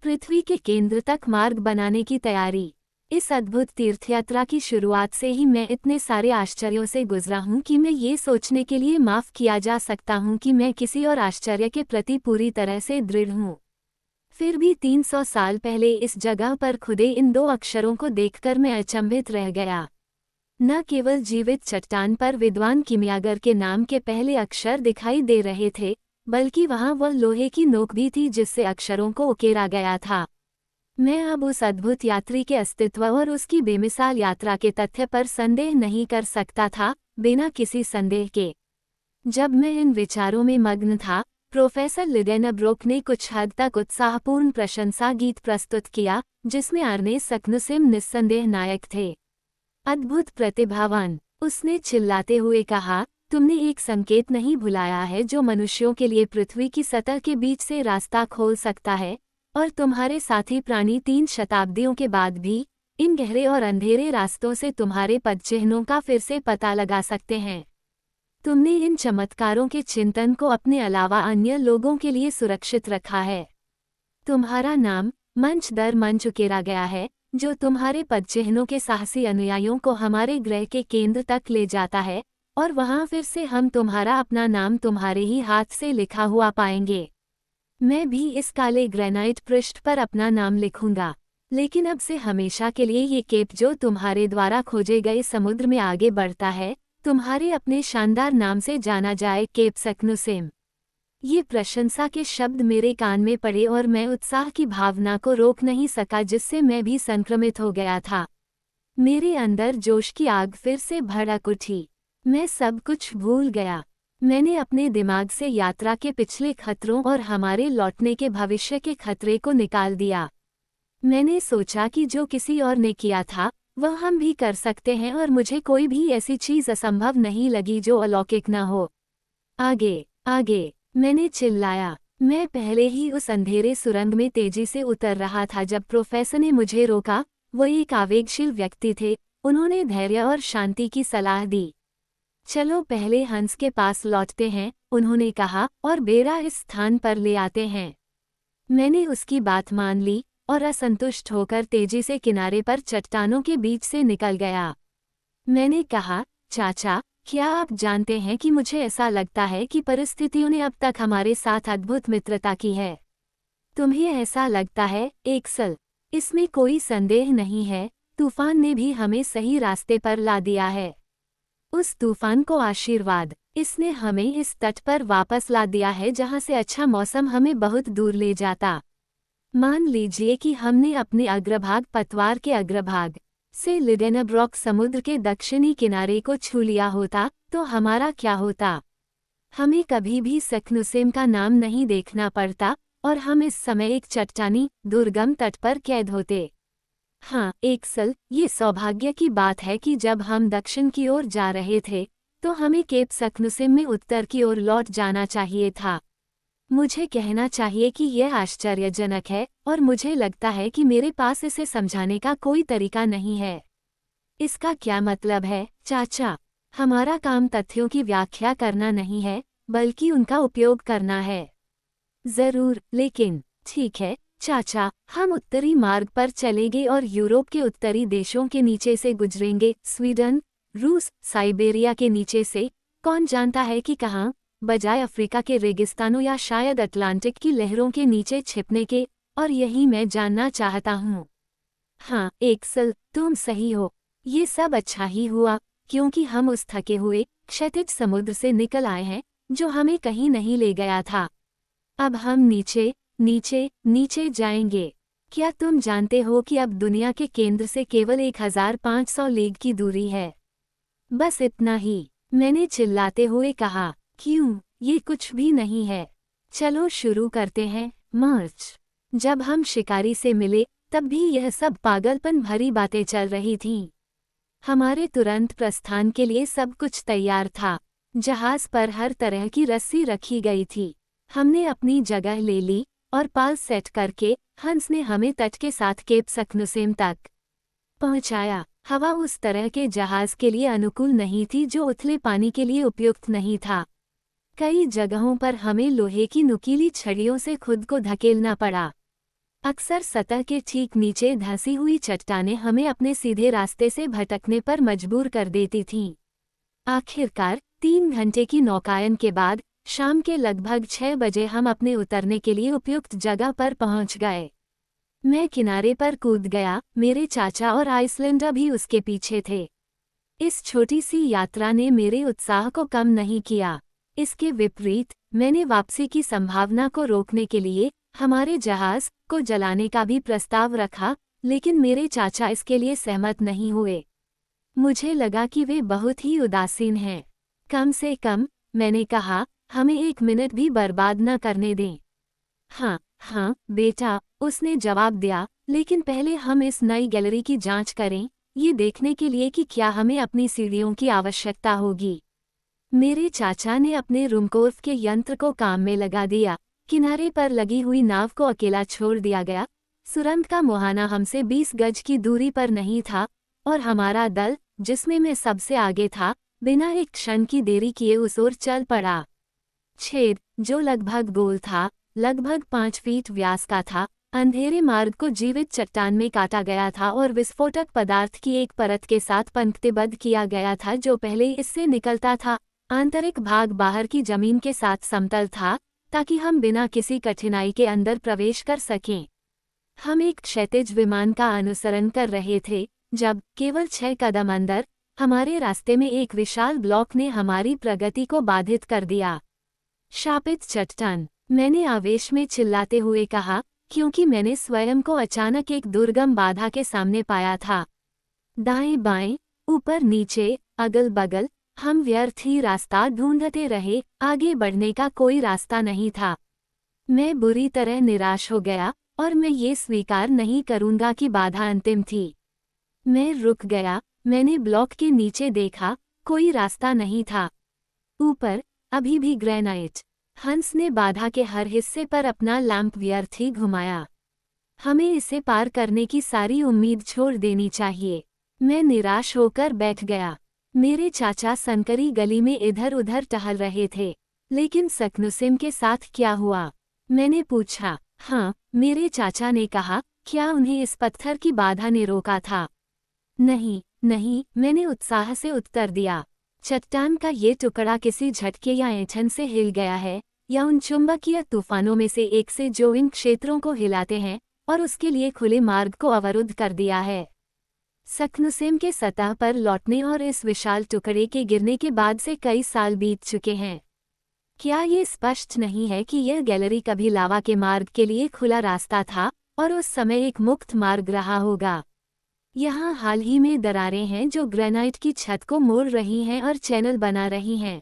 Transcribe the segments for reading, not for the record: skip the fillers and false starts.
पृथ्वी के केंद्र तक मार्ग बनाने की तैयारी। इस अद्भुत तीर्थयात्रा की शुरुआत से ही मैं इतने सारे आश्चर्यों से गुजरा हूँ कि मैं ये सोचने के लिए माफ़ किया जा सकता हूँ कि मैं किसी और आश्चर्य के प्रति पूरी तरह से दृढ़ हूँ। फिर भी 300 साल पहले इस जगह पर खुदे इन 2 अक्षरों को देखकर मैं अचंभित रह गया। न केवल जीवित चट्टान पर विद्वान किमियागर के नाम के पहले अक्षर दिखाई दे रहे थे, बल्कि वहाँ वह लोहे की नोक भी थी जिससे अक्षरों को उकेरा गया था। मैं अब उस अद्भुत यात्री के अस्तित्व और उसकी बेमिसाल यात्रा के तथ्य पर संदेह नहीं कर सकता था, बिना किसी संदेह के। जब मैं इन विचारों में मग्न था, प्रोफेसर लिडेनब्रोक ने कुछ हद तक उत्साहपूर्ण प्रशंसा गीत प्रस्तुत किया, जिसमें अर्नेस्ट सक्नुसिम निस्संदेह नायक थे। अद्भुत प्रतिभावान, उसने चिल्लाते हुए कहा, तुमने एक संकेत नहीं भुलाया है जो मनुष्यों के लिए पृथ्वी की सतह के बीच से रास्ता खोल सकता है, और तुम्हारे साथी प्राणी 3 शताब्दियों के बाद भी इन गहरे और अंधेरे रास्तों से तुम्हारे पदचिह्नों का फिर से पता लगा सकते हैं। तुमने इन चमत्कारों के चिंतन को अपने अलावा अन्य लोगों के लिए सुरक्षित रखा है। तुम्हारा नाम मंच दर मंच उकेरा गया है, जो तुम्हारे पदचिह्नों के साहसी अनुयायियों को हमारे ग्रह के केंद्र तक ले जाता है, और वहां फिर से हम तुम्हारा अपना नाम तुम्हारे ही हाथ से लिखा हुआ पाएंगे। मैं भी इस काले ग्रेनाइट पृष्ठ पर अपना नाम लिखूंगा, लेकिन अब से हमेशा के लिए ये केप जो तुम्हारे द्वारा खोजे गए समुद्र में आगे बढ़ता है, तुम्हारे अपने शानदार नाम से जाना जाए, केप सक्नुसिम। ये प्रशंसा के शब्द मेरे कान में पड़े और मैं उत्साह की भावना को रोक नहीं सका जिससे मैं भी संक्रमित हो गया था। मेरे अंदर जोश की आग फिर से भड़क उठी। मैं सब कुछ भूल गया। मैंने अपने दिमाग से यात्रा के पिछले खतरों और हमारे लौटने के भविष्य के खतरे को निकाल दिया। मैंने सोचा कि जो किसी और ने किया था वह हम भी कर सकते हैं, और मुझे कोई भी ऐसी चीज़ असंभव नहीं लगी जो अलौकिक न हो। आगे, आगे, मैंने चिल्लाया। मैं पहले ही उस अंधेरे सुरंग में तेजी से उतर रहा था जब प्रोफेसर ने मुझे रोका। वो एक आवेगशील व्यक्ति थे। उन्होंने धैर्य और शांति की सलाह दी। चलो पहले हंस के पास लौटते हैं, उन्होंने कहा, और बेड़ा इस स्थान पर ले आते हैं। मैंने उसकी बात मान ली और असंतुष्ट होकर तेजी से किनारे पर चट्टानों के बीच से निकल गया। मैंने कहा, चाचा, क्या आप जानते हैं कि मुझे ऐसा लगता है कि परिस्थितियों ने अब तक हमारे साथ अद्भुत मित्रता की है। तुम्हें ऐसा लगता है, एक्सल? इसमें कोई संदेह नहीं है, तूफान ने भी हमें सही रास्ते पर ला दिया है। उस तूफान को आशीर्वाद, इसने हमें इस तट पर वापस ला दिया है जहां से अच्छा मौसम हमें बहुत दूर ले जाता। मान लीजिए कि हमने अपने अग्रभाग पतवार के अग्रभाग से लिडेनब्रोक समुद्र के दक्षिणी किनारे को छू लिया होता, तो हमारा क्या होता? हमें कभी भी सक्नुसिम का नाम नहीं देखना पड़ता, और हम इस समय एक चट्टानी दुर्गम तट पर कैद होते। हाँ, एक्सल, ये सौभाग्य की बात है कि जब हम दक्षिण की ओर जा रहे थे, तो हमें केप सक्नुसिम में उत्तर की ओर लौट जाना चाहिए था। मुझे कहना चाहिए कि यह आश्चर्यजनक है, और मुझे लगता है कि मेरे पास इसे समझाने का कोई तरीका नहीं है। इसका क्या मतलब है, चाचा? हमारा काम तथ्यों की व्याख्या करना नहीं है, बल्कि उनका उपयोग करना है। जरूर, लेकिन ठीक है चाचा, हम उत्तरी मार्ग पर चलेंगे और यूरोप के उत्तरी देशों के नीचे से गुजरेंगे, स्वीडन, रूस, साइबेरिया के नीचे से, कौन जानता है कि कहाँ, बजाय अफ्रीका के रेगिस्तानों या शायद अटलांटिक की लहरों के नीचे छिपने के, और यही मैं जानना चाहता हूँ। हाँ, एक्सल, तुम सही हो। ये सब अच्छा ही हुआ, क्योंकि हम उस थके हुए, क्षैतिज समुद्र से निकल आए हैं, जो हमें कहीं नहीं ले गया था। अब हम नीचे, नीचे, नीचे जाएंगे। क्या तुम जानते हो कि अब दुनिया के केंद्र से केवल 1500 लीग की दूरी है? बस इतना ही, मैंने चिल्लाते हुए कहा। क्यों, ये कुछ भी नहीं है। चलो शुरू करते हैं, मार्च। जब हम शिकारी से मिले, तब भी यह सब पागलपन भरी बातें चल रही थीं। हमारे तुरंत प्रस्थान के लिए सब कुछ तैयार था। जहाज पर हर तरह की रस्सी रखी गई थी। हमने अपनी जगह ले ली, और पाल सेट करके हंस ने हमें तट के साथ केप सक्नुसिम तक पहुंचाया। हवा उस तरह के जहाज के लिए अनुकूल नहीं थी जो उथले पानी के लिए उपयुक्त नहीं था। कई जगहों पर हमें लोहे की नुकीली छड़ियों से खुद को धकेलना पड़ा। अक्सर सतह के ठीक नीचे धंसी हुई चट्टानें हमें अपने सीधे रास्ते से भटकने पर मजबूर कर देती थीं। आखिरकार 3 घंटे की नौकायन के बाद शाम के लगभग 6 बजे हम अपने उतरने के लिए उपयुक्त जगह पर पहुंच गए। मैं किनारे पर कूद गया, मेरे चाचा और आइसलैंडर भी उसके पीछे थे। इस छोटी सी यात्रा ने मेरे उत्साह को कम नहीं किया। इसके विपरीत, मैंने वापसी की संभावना को रोकने के लिए हमारे जहाज को जलाने का भी प्रस्ताव रखा, लेकिन मेरे चाचा इसके लिए सहमत नहीं हुए। मुझे लगा कि वे बहुत ही उदासीन हैं। कम से कम, मैंने कहा, हमें 1 मिनट भी बर्बाद न करने दें। हाँ, हाँ, बेटा, उसने जवाब दिया, लेकिन पहले हम इस नई गैलरी की जांच करें, ये देखने के लिए कि क्या हमें अपनी सीढ़ियों की आवश्यकता होगी। मेरे चाचा ने अपने रुमकोर्फ के यंत्र को काम में लगा दिया। किनारे पर लगी हुई नाव को अकेला छोड़ दिया गया। सुरंग का मुहाना हमसे 20 गज की दूरी पर नहीं था, और हमारा दल, जिसमें मैं सबसे आगे था, बिना एक क्षण की देरी किए उस ओर चल पड़ा। छेद, जो लगभग गोल था, लगभग 5 फीट व्यास का था, अंधेरे मार्ग को जीवित चट्टान में काटा गया था और विस्फोटक पदार्थ की एक परत के साथ पंक्तिबद्ध किया गया था जो पहले इससे निकलता था। आंतरिक भाग बाहर की जमीन के साथ समतल था, ताकि हम बिना किसी कठिनाई के अंदर प्रवेश कर सकें। हम एक क्षैतिज विमान का अनुसरण कर रहे थे, जब, केवल 6 कदम अंदर, हमारे रास्ते में एक विशाल ब्लॉक ने हमारी प्रगति को बाधित कर दिया। शापित चट्टान, मैंने आवेश में चिल्लाते हुए कहा, क्योंकि मैंने स्वयं को अचानक एक दुर्गम बाधा के सामने पाया था। दाएं बाएं, ऊपर नीचे, अगल बगल, हम व्यर्थ ही रास्ता ढूंढते रहे, आगे बढ़ने का कोई रास्ता नहीं था। मैं बुरी तरह निराश हो गया, और मैं ये स्वीकार नहीं करूंगा कि बाधा अंतिम थी। मैं रुक गया, मैंने ब्लॉक के नीचे देखा, कोई रास्ता नहीं था। ऊपर, अभी भी ग्रेनाइट। हंस ने बाधा के हर हिस्से पर अपना लैंप व्यर्थ ही घुमाया। हमें इसे पार करने की सारी उम्मीद छोड़ देनी चाहिए। मैं निराश होकर बैठ गया। मेरे चाचा संकरी गली में इधर उधर टहल रहे थे। लेकिन सक्नुसिम के साथ क्या हुआ? मैंने पूछा। हाँ, मेरे चाचा ने कहा, क्या उन्हें इस पत्थर की बाधा ने रोका था? नहीं, नहीं, मैंने उत्साह से उत्तर दिया। चट्टान का ये टुकड़ा किसी झटके या ऐंठन से हिल गया है, या उन चुंबकीय तूफानों में से एक से जो इन क्षेत्रों को हिलाते हैं और उसके लिए खुले मार्ग को अवरुद्ध कर दिया है। सक्नुसिम के सतह पर लौटने और इस विशाल टुकड़े के गिरने के बाद से कई साल बीत चुके हैं। क्या ये स्पष्ट नहीं है कि यह गैलरी कभी लावा के मार्ग के लिए खुला रास्ता था और उस समय एक मुक्त मार्ग रहा होगा? यहाँ हाल ही में दरारें हैं जो ग्रेनाइट की छत को मोड़ रही हैं और चैनल बना रही हैं।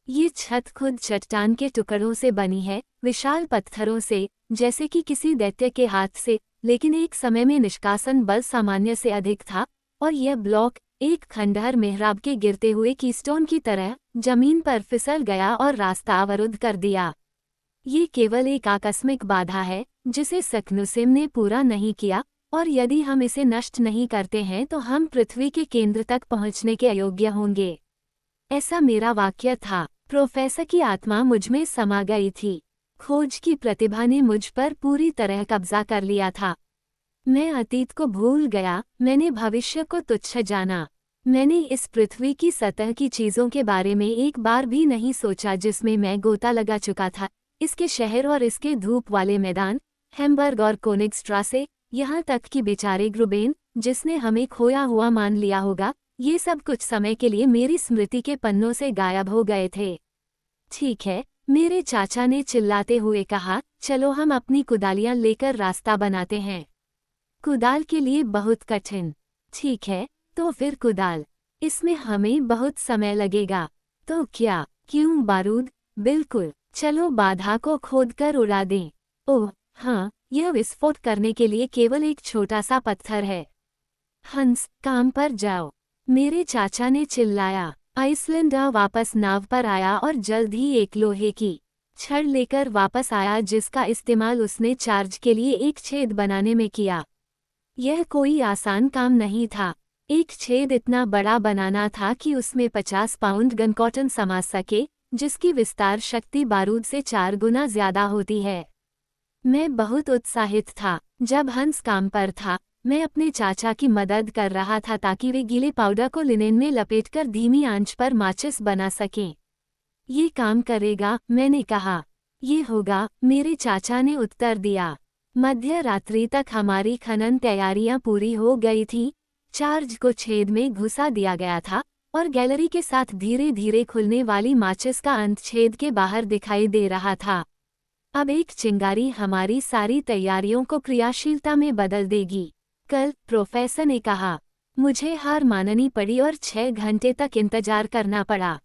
ये छत खुद चट्टान के टुकड़ों से बनी है, विशाल पत्थरों से, जैसे कि किसी दैत्य के हाथ से, लेकिन एक समय में निष्कासन बल सामान्य से अधिक था, और यह ब्लॉक, एक खंडहर मेहराब के गिरते हुए कीस्टोन की तरह, जमीन पर फिसल गया और रास्ता अवरुद्ध कर दिया। ये केवल एक आकस्मिक बाधा है, जिसे सक्नुसिम ने पूरा नहीं किया, और यदि हम इसे नष्ट नहीं करते हैं तो हम पृथ्वी के केंद्र तक पहुंचने के अयोग्य होंगे। ऐसा मेरा वाक्य था। प्रोफेसर की आत्मा मुझमें समा गई थी। खोज की प्रतिभा ने मुझ पर पूरी तरह कब्जा कर लिया था। मैं अतीत को भूल गया, मैंने भविष्य को तुच्छ जाना। मैंने इस पृथ्वी की सतह की चीज़ों के बारे में एक बार भी नहीं सोचा जिसमें मैं गोता लगा चुका था। इसके शहर और इसके धूप वाले मैदान, हैम्बर्ग और कोनिग्सट्रासे, यहाँ तक कि बेचारे ग्रुबेन, जिसने हमें खोया हुआ मान लिया होगा, ये सब कुछ समय के लिए मेरी स्मृति के पन्नों से गायब हो गए थे। ठीक है, मेरे चाचा ने चिल्लाते हुए कहा, चलो हम अपनी कुदालियां लेकर रास्ता बनाते हैं। कुदाल के लिए बहुत कठिन। ठीक है, तो फिर कुदाल। इसमें हमें बहुत समय लगेगा। तो क्या? क्यों बारूद? बिल्कुल, चलो बाधा को खोदकर उड़ा दें। ओह, हाँ, यह विस्फोट करने के लिए केवल एक छोटा सा पत्थर है। हंस, काम पर जाओ, मेरे चाचा ने चिल्लाया। आइसलैंडर वापस नाव पर आया और जल्द ही एक लोहे की छड़ लेकर वापस आया जिसका इस्तेमाल उसने चार्ज के लिए एक छेद बनाने में किया। यह कोई आसान काम नहीं था। एक छेद इतना बड़ा बनाना था कि उसमें 50 पाउंड गनकॉटन समा सके, जिसकी विस्तार शक्ति बारूद से 4 गुना ज्यादा होती है। मैं बहुत उत्साहित था। जब हंस काम पर था, मैं अपने चाचा की मदद कर रहा था ताकि वे गीले पाउडर को लिनेन में लपेटकर धीमी आंच पर माचिस बना सकें। ये काम करेगा, मैंने कहा। ये होगा, मेरे चाचा ने उत्तर दिया। मध्य रात्रि तक हमारी खनन तैयारियां पूरी हो गई थीं। चार्ज को छेद में घुसा दिया गया था और गैलरी के साथ धीरे धीरे खुलने वाली माचिस का अंत छेद के बाहर दिखाई दे रहा था। अब एक चिंगारी हमारी सारी तैयारियों को क्रियाशीलता में बदल देगी। कल, प्रोफेसर ने कहा। मुझे हार माननी पड़ी और 6 घंटे तक इंतजार करना पड़ा।